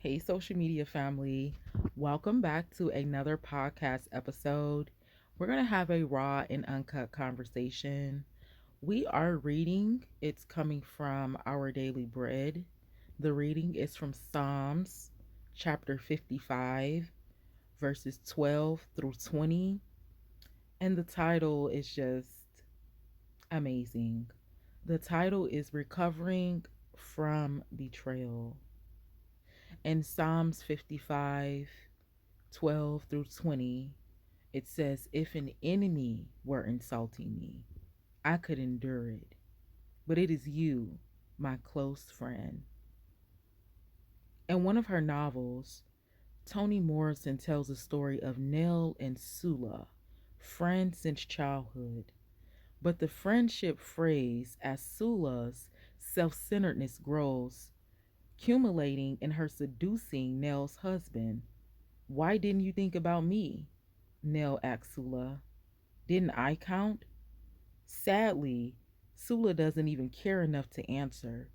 Hey, social media family. Welcome back to another podcast episode. We're going to have a raw and uncut conversation. We are reading, it's coming from our daily bread. The reading is from Psalms chapter 55, verses 12 through 20. And the title is just amazing. The title is Recovering from Betrayal. In Psalms 55, 12 through 20, it says, "If an enemy were insulting me, I could endure it. But it is you, my close friend." In one of her novels, Toni Morrison tells the story of Nell and Sula, friends since childhood. But the friendship frays as Sula's self centeredness grows, accumulating in her seducing Nell's husband. "Why didn't you think about me?" Nell asked Sula. "Didn't I count?" Sadly, Sula doesn't even care enough to answer.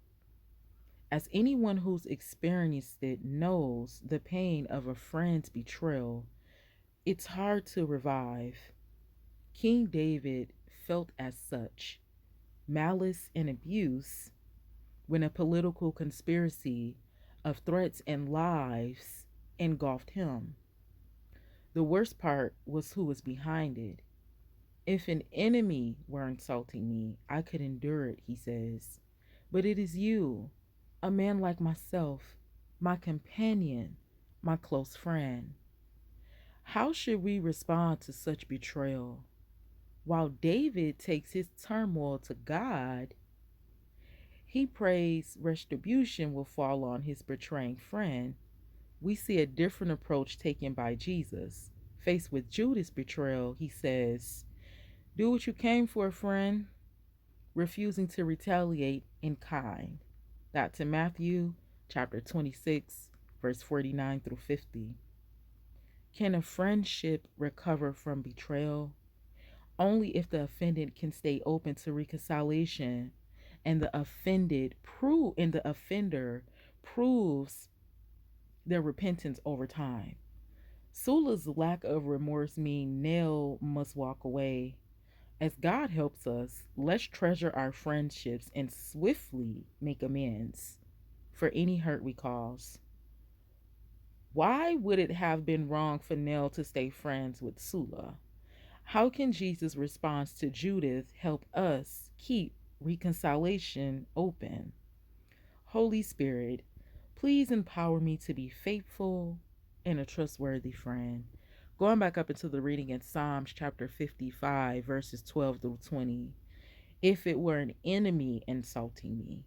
As anyone who's experienced it knows, the pain of a friend's betrayal, it's hard to revive. King David felt as such. Malice and abuse when a political conspiracy of threats and lies engulfed him. The worst part was who was behind it. "If an enemy were insulting me, I could endure it," he says. "But it is you, a man like myself, my companion, my close friend." How should we respond to such betrayal? While David takes his turmoil to God, he prays retribution will fall on his betraying friend. We see a different approach taken by Jesus. Faced with Judas' betrayal, he says, "Do what you came for, friend," refusing to retaliate in kind. That's in Matthew chapter 26, verse 49 through 50. Can a friendship recover from betrayal? Only if the offended can stay open to reconciliation and the offender proves their repentance over time. Sula's lack of remorse means Nell must walk away. As God helps us, let's treasure our friendships and swiftly make amends for any hurt we cause. Why would it have been wrong for Nell to stay friends with Sula? How can Jesus' response to Judith help us keep reconciliation open? Holy Spirit, please empower me to be faithful and a trustworthy friend. Going back up into the reading in Psalms chapter 55, verses 12 through 20. If it were an enemy insulting me,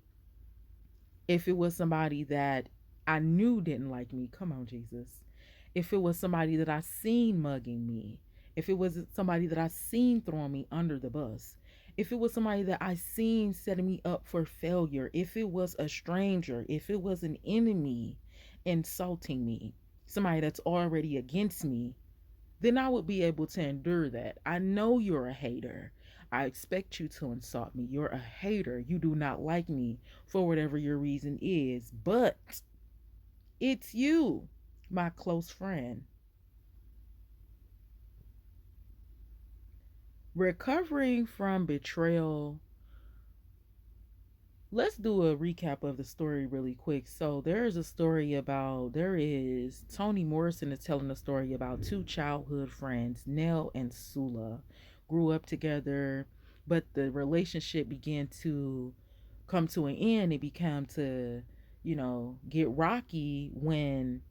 if it was somebody that I knew didn't like me, come on, Jesus. If it was somebody that I seen mugging me, if it was somebody that I seen throwing me under the bus, if it was somebody that I seen setting me up for failure, if it was a stranger, if it was an enemy insulting me, somebody that's already against me, then I would be able to endure that. I know you're a hater. I expect you to insult me. You're a hater. You do not like me for whatever your reason is. But it's you, my close friend. Recovering from betrayal. Let's do a recap of the story really quick. So there is Toni Morrison is telling a story about two childhood friends, Nell and Sula, grew up together, but the relationship began to come to an end. It began to, get rocky when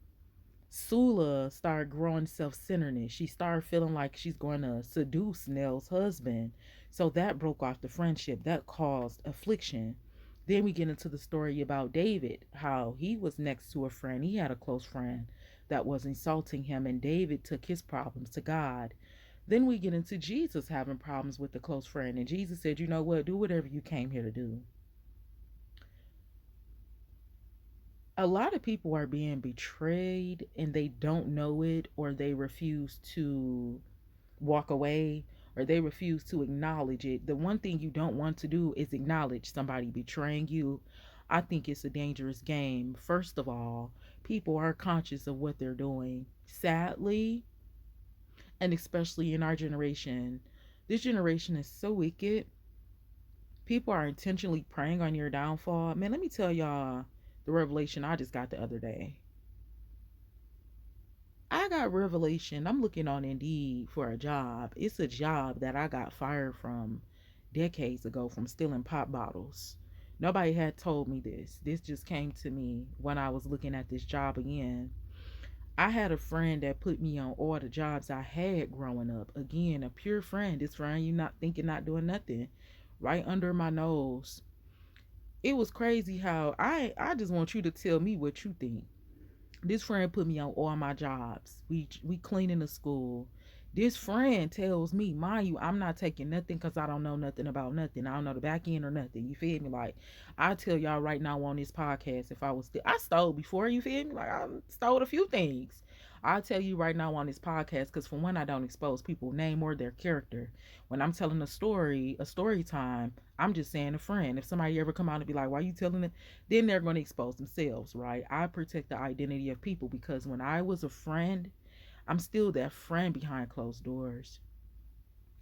Sula started growing self-centeredness. She started feeling like she's going to seduce Nell's husband. So that broke off the friendship. That caused affliction. Then we get into the story about David, how he was next to a friend. He had a close friend that was insulting him, and David took his problems to God. Then we get into Jesus having problems with the close friend, and Jesus said, "You know what? Do whatever you came here to do." A lot of people are being betrayed and they don't know it, or they refuse to walk away, or they refuse to acknowledge it. The one thing you don't want to do is acknowledge somebody betraying you. I think it's a dangerous game. First of all, people are conscious of what they're doing. Sadly, and especially in our generation, this generation is so wicked. People are intentionally preying on your downfall. Man, let me tell y'all the revelation I just got the other day. I got revelation. I'm looking on Indeed for a job. It's a job that I got fired from decades ago from stealing pop bottles. Nobody had told me this. This just came to me when I was looking at this job again. I had a friend that put me on all the jobs I had growing up. Again, a pure friend. This friend you not thinking, not doing nothing. Right under my nose. It was crazy how I just want you to tell me what you think. This friend put me on all my jobs. We cleaning the school. This friend tells me, mind you, I'm not taking nothing because I don't know nothing about nothing. I don't know the back end or nothing. You feel me? Like I tell y'all right now on this podcast, if I was still, I stole before. You feel me? Like I stole a few things. I'll tell you right now on this podcast because for one, I don't expose people's name or their character. When I'm telling a story time, I'm just saying a friend. If somebody ever come out and be like, "Why you telling it?" Then they're going to expose themselves, right? I protect the identity of people because when I was a friend, I'm still that friend behind closed doors.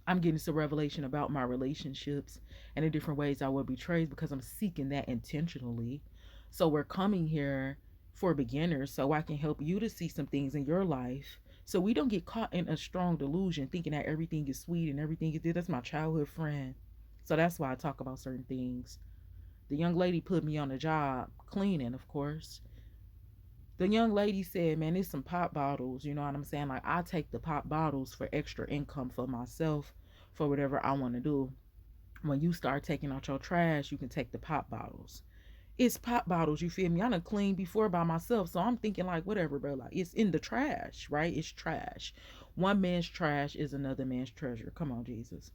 I'm getting some revelation about my relationships and the different ways I will betray because I'm seeking that intentionally. So we're coming here for beginners so I can help you to see some things in your life so we don't get caught in a strong delusion thinking that everything is sweet and everything is this. That's my childhood friend. So that's why I talk about certain things. The young lady put me on a job cleaning, of course. The young lady said, "Man, there's some pop bottles." You know what I'm saying? Like, I take the pop bottles for extra income for myself, for whatever I want to do. When you start taking out your trash, you can take the pop bottles. It's pop bottles, you feel me? I done cleaned before by myself, so I'm thinking, like, whatever, bro. Like, it's in the trash, right? It's trash. One man's trash is another man's treasure. Come on, Jesus.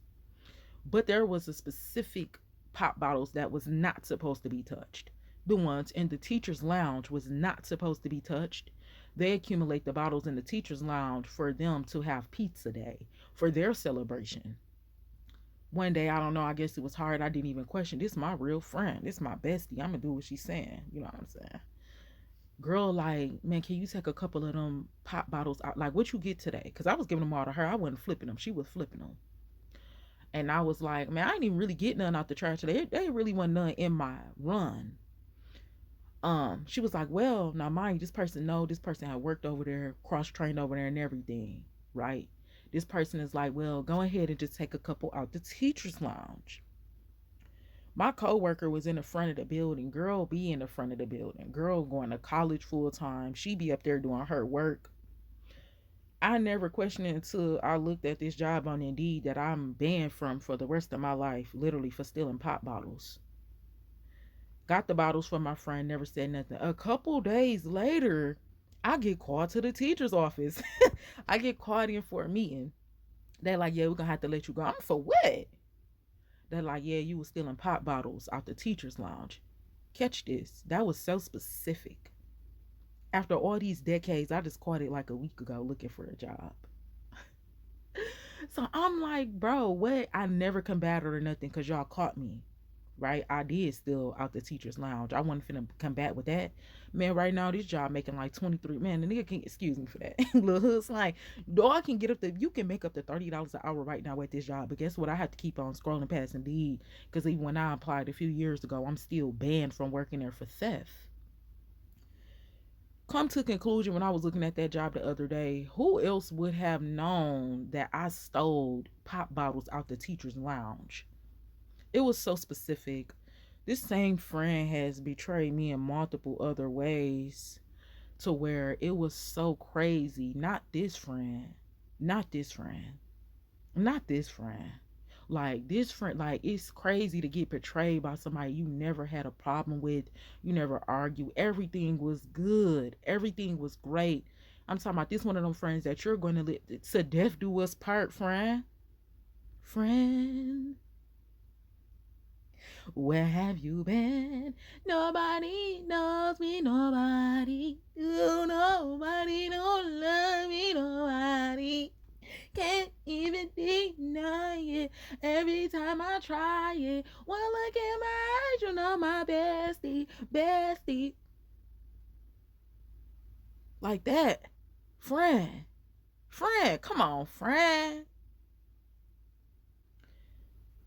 But there was a specific pop bottles that was not supposed to be touched. The ones in the teacher's lounge was not supposed to be touched. They accumulate the bottles in the teacher's lounge for them to have pizza day for their celebration. One day, I don't know, I guess it was hard. I didn't even question. This is my real friend. This is my bestie. I'm gonna do what she's saying. You know what I'm saying? Girl, like, man, can you take a couple of them pop bottles out? Like, what you get today? Because I was giving them all to her. I wasn't flipping them. She was flipping them. And I was like, man, I ain't even really get none out the trash today. They really wasn't none in my run. She was like, well, now mind you, this person know this person had worked over there, cross trained over there and everything, right? This person is like, well, go ahead and just take a couple out the teacher's lounge. My coworker was in the front of the building. Girl be in the front of the building. Girl going to college full time. She be up there doing her work. I never questioned it until I looked at this job on Indeed that I'm banned from for the rest of my life, literally for stealing pop bottles. Got the bottles from my friend, never said nothing. A couple days later, I get called to the teacher's office. I get called in for a meeting. They're like, yeah, we're going to have to let you go. I'm for what? They're like, yeah, you were stealing pop bottles out the teacher's lounge. Catch this. That was so specific. After all these decades, I just caught it like a week ago looking for a job. So I'm like, bro, what? I never combated or nothing because y'all caught me. Right? I did steal out the teacher's lounge. I wasn't finna come back with that. Man, right now this job making like 23. Man, the nigga can excuse me for that. Little hood's like, dog can get up to you can make up to $30 an hour right now at this job. But guess what? I have to keep on scrolling past Indeed. Because even when I applied a few years ago, I'm still banned from working there for theft. Come to conclusion when I was looking at that job the other day, who else would have known that I stole pop bottles out the teacher's lounge? It was so specific. This same friend has betrayed me in multiple other ways to where it was so crazy. Not this friend. Not this friend. Not this friend. Like this friend, like it's crazy to get betrayed by somebody you never had a problem with. You never argue. Everything was good. Everything was great. I'm talking about this one of them friends that you're going to let to death do us part, friend. Friend. Where have you been? Nobody knows me, nobody. Oh, nobody don't love me, nobody. Can't even deny it. Every time I try it, one look in my eyes, you know my bestie. bestie. Like that. Friend. Friend. Come on, friend.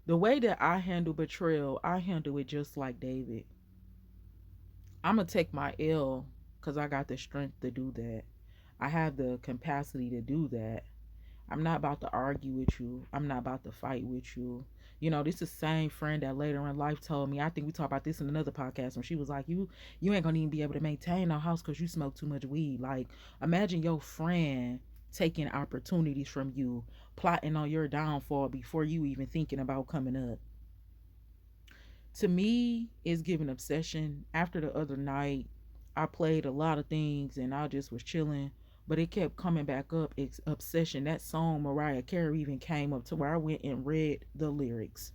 The way that I handle betrayal, I handle it just like David. I'm going to take my L because I got the strength to do that. I have the capacity to do that. I'm not about to argue with you. I'm not about to fight with you. You know, this is the same friend that later in life told me, I think we talked about this in another podcast, when she was like, you ain't gonna even be able to maintain a house because you smoke too much weed. Like, imagine your friend taking opportunities from you, plotting on your downfall before you even thinking about coming up. To me, it's giving obsession. After the other night, I played a lot of things and I just was chilling, but it kept coming back up. It's obsession. That song Mariah Carey even came up to where I went and read the lyrics.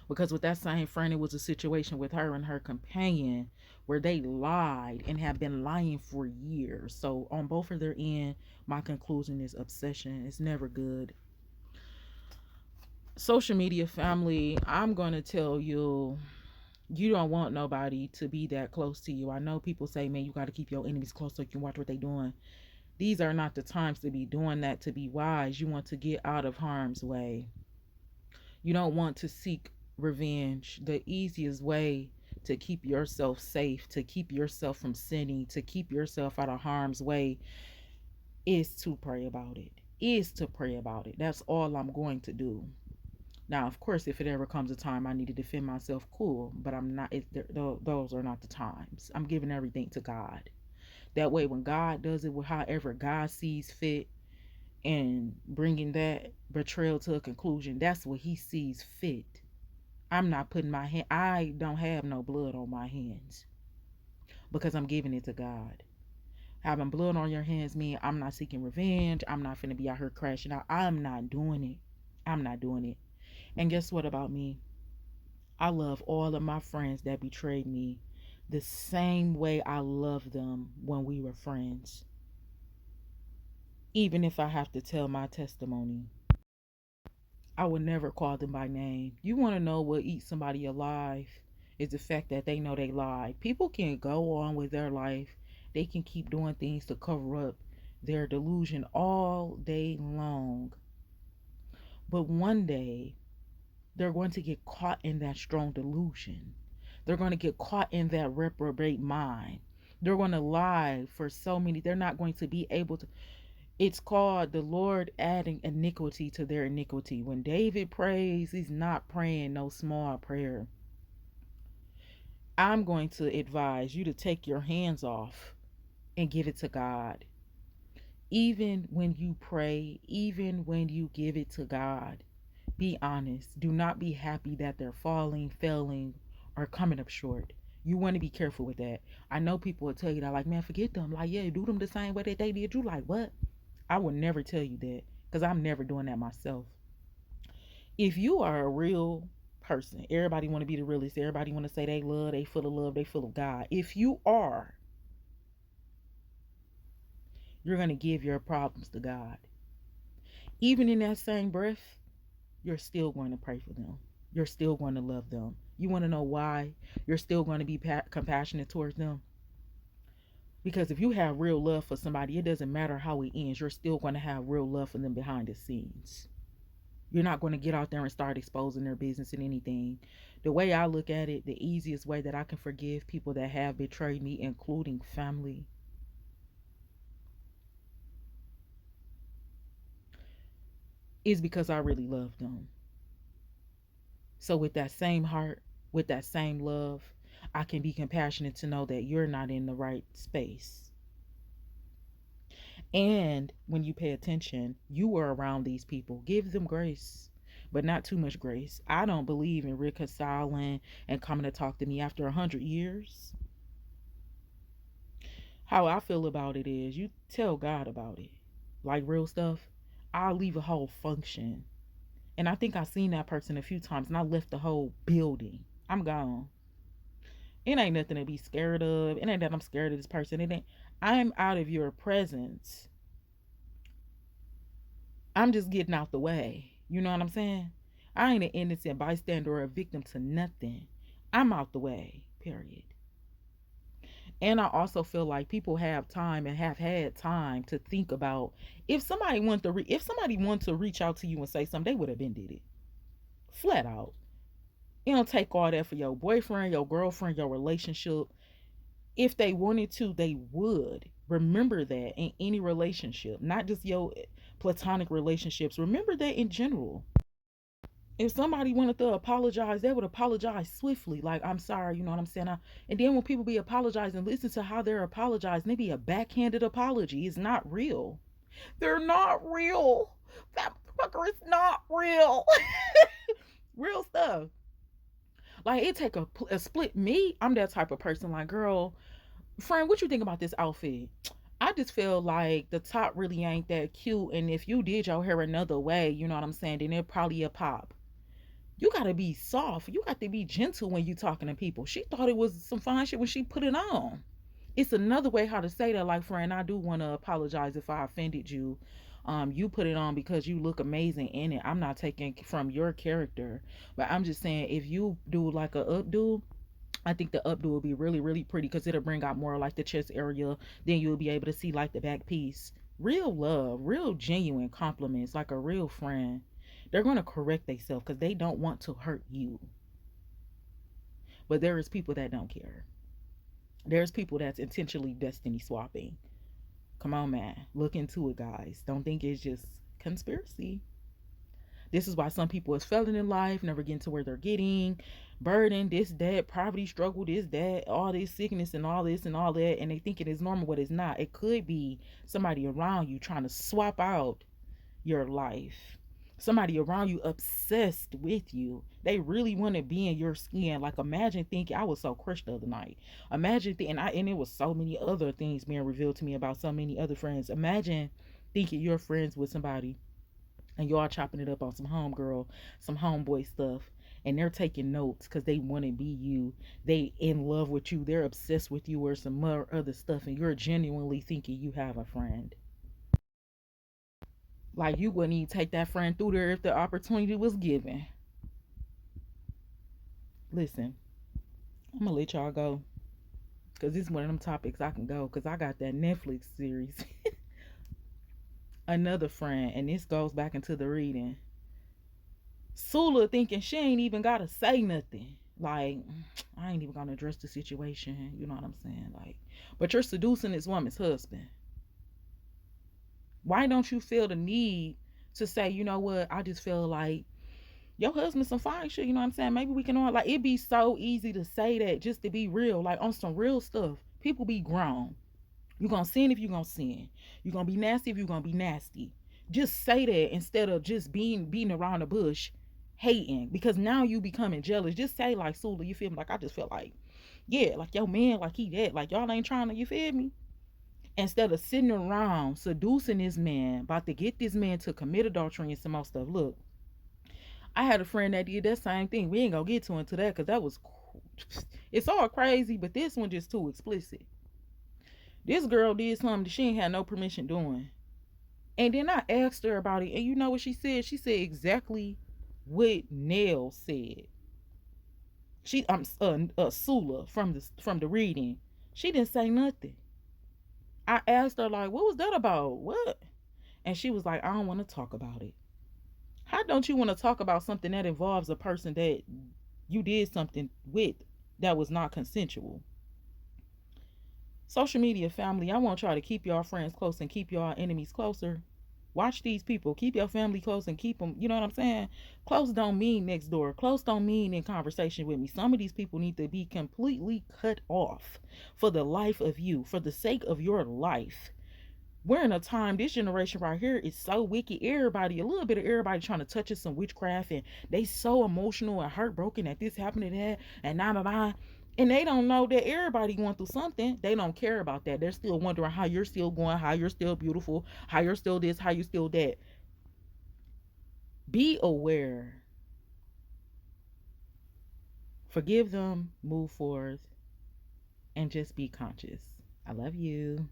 Because with that same friend, it was a situation with her and her companion where they lied and have been lying for years. So on both of their end, my conclusion is obsession. It's never good. Social media family, I'm going to tell you, you don't want nobody to be that close to you. I know people say, man, you got to keep your enemies close so you can watch what they're doing. These are not the times to be doing that. To be wise, you want to get out of harm's way. You don't want to seek revenge. The easiest way to keep yourself safe, to keep yourself from sinning, to keep yourself out of harm's way is to pray about it. Is to pray about it. That's all I'm going to do. Now, of course, if it ever comes a time I need to defend myself, cool. But I'm not. Those are not the times. I'm giving everything to God. That way, when God does it, with however God sees fit, and bringing that betrayal to a conclusion, that's what He sees fit. I'm not putting my hand. I don't have no blood on my hands because I'm giving it to God. Having blood on your hands mean I'm not seeking revenge. I'm not finna be out here crashing out. I'm not doing it. I'm not doing it. And guess what about me? I love all of my friends that betrayed me the same way I loved them when we were friends. Even if I have to tell my testimony, I would never call them by name. You want to know what eats somebody alive is the fact that they know they lied. People can go on with their life. They can keep doing things to cover up their delusion all day long. But one day, they're going to get caught in that strong delusion. They're going to get caught in that reprobate mind. They're going to lie for so many. They're not going to be able to. It's called the Lord adding iniquity to their iniquity. When David prays, he's not praying no small prayer. I'm going to advise you to take your hands off and give it to God. Even when you pray, even when you give it to God, be honest. Do not be happy that they're falling, failing, or coming up short. You want to be careful with that. I know people will tell you that, like, man, forget them. Like, yeah, do them the same way that they did you. Like, what? I would never tell you that because I'm never doing that myself. If you are a real person, everybody want to be the realest. Everybody want to say they love, they full of love, they full of God. If you are, you're going to give your problems to God. Even in that same breath, you're still going to pray for them. You're still going to love them. You want to know why you're still going to be compassionate towards them? Because if you have real love for somebody, it doesn't matter how it ends. You're still going to have real love for them behind the scenes. You're not going to get out there and start exposing their business and anything. The way I look at it, the easiest way that I can forgive people that have betrayed me, including family, is because I really love them. So with that same heart, with that same love, I can be compassionate to know that you're not in the right space. And when you pay attention, you were around these people. Give them grace, but not too much grace. I don't believe in reconciling and coming to talk to me after 100 years. How I feel about it is you tell God about it. Like real stuff. I'll leave a whole function. And I think I've seen that person a few times and I left the whole building. I'm gone. It ain't nothing to be scared of. It ain't that I'm scared of this person. It ain't. I'm out of your presence. I'm just getting out the way. You know what I'm saying? I ain't an innocent bystander or a victim to nothing. I'm out the way. Period. And I also feel like people have time and have had time to think about, if somebody wanted to if somebody wanted to reach out to you and say something, they would have been did it. Flat out. It don't take all that for your boyfriend, your girlfriend, your relationship. If they wanted to, they would. Remember that in any relationship, not just your platonic relationships. Remember that in general. If somebody wanted to apologize, they would apologize swiftly. Like, I'm sorry, you know what I'm saying? And then when people be apologizing, listen to how they're apologizing. They be a backhanded apology. It's not real. They're not real. That fucker is not real. Real stuff. Like, it take a split. Me, I'm that type of person. Like, girl, friend, what you think about this outfit? I just feel like the top really ain't that cute. And if you did your hair another way, you know what I'm saying, then it probably a pop. You gotta be soft. You got to be gentle when you talking to people. She thought it was some fine shit when she put it on. It's another way how to say that. Like, friend, I do want to apologize if I offended you. You put it on because you look amazing in it. I'm not taking from your character, but I'm just saying if you do like a updo, I think the updo will be really, really pretty because it'll bring out more like the chest area. Then you'll be able to see like the back piece. Real love, real genuine compliments, like a real friend. They're going to correct themselves because they don't want to hurt you. But there is people that don't care. There's people that's intentionally destiny swapping. Come on, man. Look into it, guys. Don't think it's just conspiracy. This is why some people is failing in life, never getting to where they're getting, burden, this, that, poverty, struggle, this, that, all this sickness and all this and all that, and they think it is normal, but it's not. It could be somebody around you trying to swap out your life. Somebody around you obsessed with you. They really want to be in your skin. Like, imagine thinking, I was so crushed the other night. Imagine thinking, and it was so many other things being revealed to me about so many other friends. Imagine thinking you're friends with somebody and y'all chopping it up on some homegirl, some homeboy stuff, and they're taking notes because they want to be you. They in love with you. They're obsessed with you or some more other stuff, and you're genuinely thinking you have a friend. Like, you wouldn't even take that friend through there if the opportunity was given. Listen, I'm gonna let y'all go because this is one of them topics I can go because I got that Netflix series. Another friend, and this goes back into the reading. Sula thinking she ain't even gotta say nothing. Like, I ain't even gonna address the situation. You know what I'm saying? Like, but you're seducing this woman's husband. Why don't you feel the need to say, you know what? I just feel like your husband's some fine shit. You know what I'm saying? Maybe we can all, like, it'd be so easy to say that just to be real, like on some real stuff. People be grown. You gonna sin if you gonna sin. You gonna be nasty if you gonna be nasty. Just say that instead of just beating around the bush, hating, because now you becoming jealous. Just say like, Sula, you feel me? Like, I just feel like, yeah, like your man, like he that, like y'all ain't trying to, you feel me? Instead of sitting around seducing this man, about to get this man to commit adultery and some more stuff. Look, I had a friend that did that same thing. We ain't gonna get to into that because that was, it's all crazy, but this one just too explicit. This girl did something that she ain't had no permission doing. And then I asked her about it, and you know what she said? She said exactly what Nell said. She Sula from the reading. She didn't say nothing. I asked her like, what was that about? What? And she was like, I don't want to talk about it. How don't you want to talk about something that involves a person that you did something with that was not consensual? Social media family, I want y'all to keep y'all friends close and keep y'all enemies closer. Watch these people. Keep your family close and keep them, you know what I'm saying? Close don't mean next door. Close don't mean in conversation with me. Some of these people need to be completely cut off for the life of you, for the sake of your life. We're in a time, this generation right here is so wicked. Everybody, a little bit of everybody trying to touch us some witchcraft, and they so emotional and heartbroken that this happened to that and nah. And they don't know that everybody going through something. They don't care about that. They're still wondering how you're still going, how you're still beautiful, how you're still this, how you still that. Be aware. Forgive them, move forward, and just be conscious. I love you.